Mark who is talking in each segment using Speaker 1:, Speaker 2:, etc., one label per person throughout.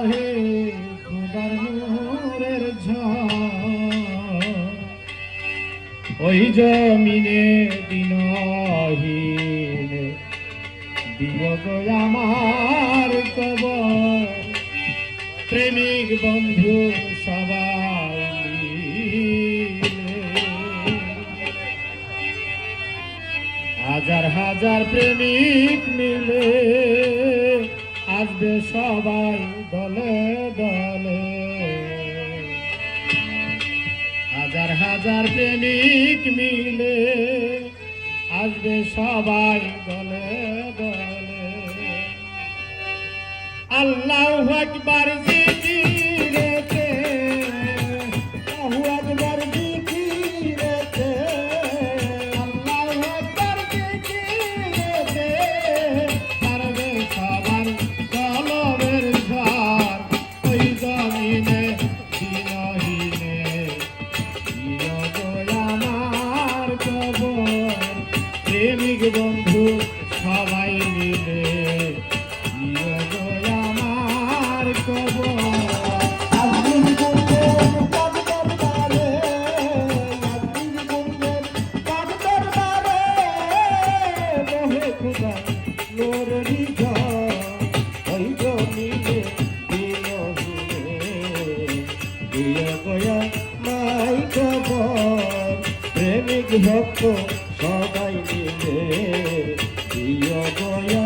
Speaker 1: হে খোদার নূরের ঝড় ওই জমিনে দিনহীন দিও গো আমার কবর প্রেমিক বন্ধু সবাই মিলে হাজার হাজার প্রেমিক মিলে আসবে সবাই দলে দলে হাজার হাজার প্রেমিক মিলে আসবে সবাই দলে দলে আল্লাহু আকবার জিকিরেতে আল্লাহু আকবার জিকিরেতে আল্লাহু আকবার জিকিরেতে পারবে সবার কলবের ঝড় ওই জমিনে দিনহীনে দিও গো আমার কবর প্রেমিক বন্ধু সবাই মিলে দিও গো আমার কবর প্রেমিক ভক্ত সবাই মিলে দিও গয়া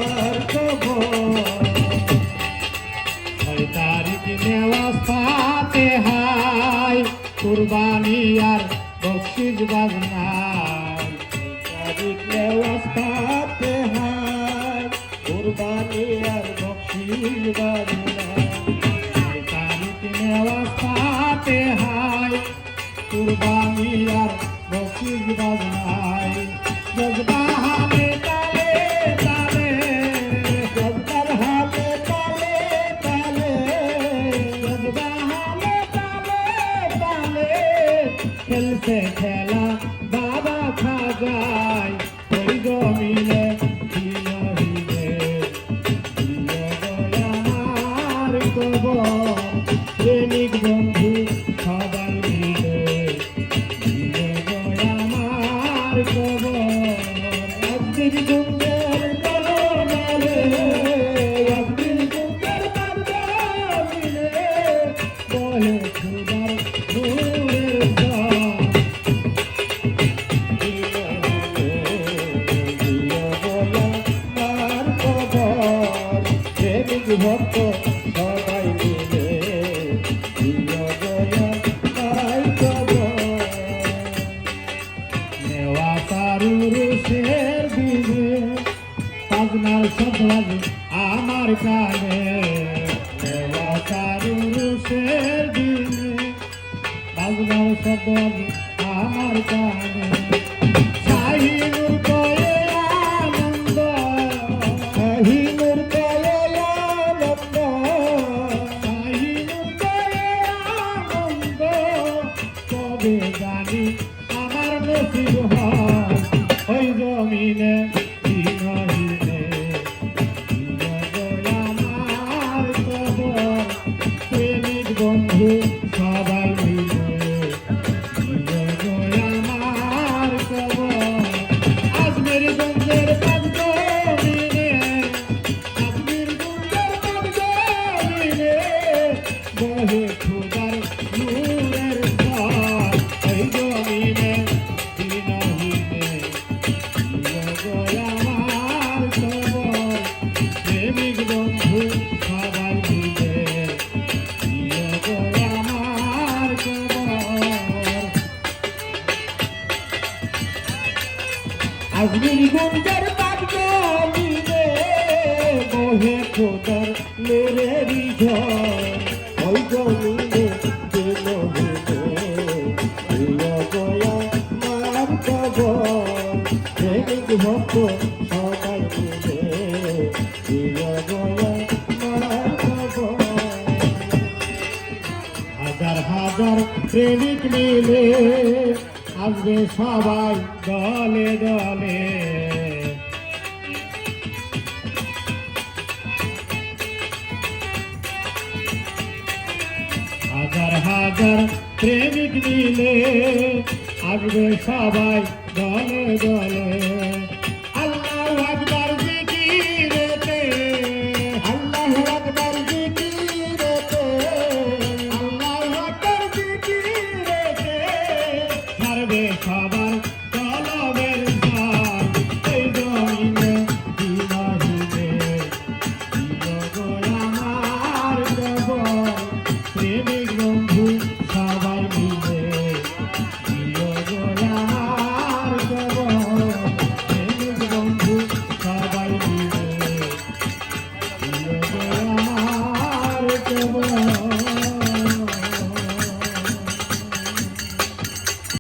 Speaker 1: আর খবর 6 তারিখ নেওয়াজ ফাতেহায় কুরবানি আর বকশিশ বাজনায় 6 তারিখ নেওয়াজ ফাতেহায় কুরবানি আর বকশিশ বাজনায় 6 তারিখ নেওয়াজ ফাতেহায় কুরবানি আর বকশিশ বাজনায় জজবা হাতে তালে তালে জজবার হাতে তালে তালে জজবা হাতে তালে তালে খেলছে খেলা বাবা খাজায় ওই জমিনে দিনহীনে দিও গো আমার কবর প্রেমিক বন্ধু সবাই মিলে দিও গো আমার কবর আব্দুল গুঞ্জের দলে আব্দুল গুঞ্জের মিলে বলে খুদার নূরের ঝড় দিও গো আমার কবর প্রেমিক ভক্ত সবাই মিলে দিও গো আমার কবর নেওয়া তারুশের দিনে পাজনার সদবাজি আমার কানে নেওয়া তারুশের দিনে পাজনার সদবাজি আমার কানে শাহিনুর কয়ে আনন্দ শাহিনুর কয়ে আনন্দ শাহিনুর কয়ে আনন্দ কবে জানি আমার নসিব হয় ওই জমিনে দিনহীনে দিও গো আমার কবর প্রেমিক বন্ধু সবাই মিলে দিও গো আমার কবর আজমের গঞ্জের পাঁচজমিনে আজমের গঞ্জের পাঁচজমিনে বহে খুদার নূরের ঝড় ওই জমিনে দিনহীনে দিও গো আমার কবর প্রেমিক বন্ধু সবাই মিলে দিও গো আমার কবর আজমির গুঞ্জের পাঁচজমিনে বহে খোদার নূরের ঝড় ওই জমিনে দিনহীনে দিও গো আমার কবর প্রেমিক ভক্ত সবাই মিলে দিও গো আমার কবর হাজার হাজার প্রেমিক মিলে আসবে সবাই দলে দলে হাজার হাজার প্রেমিক মিলে আসবে সবাই দলে দলে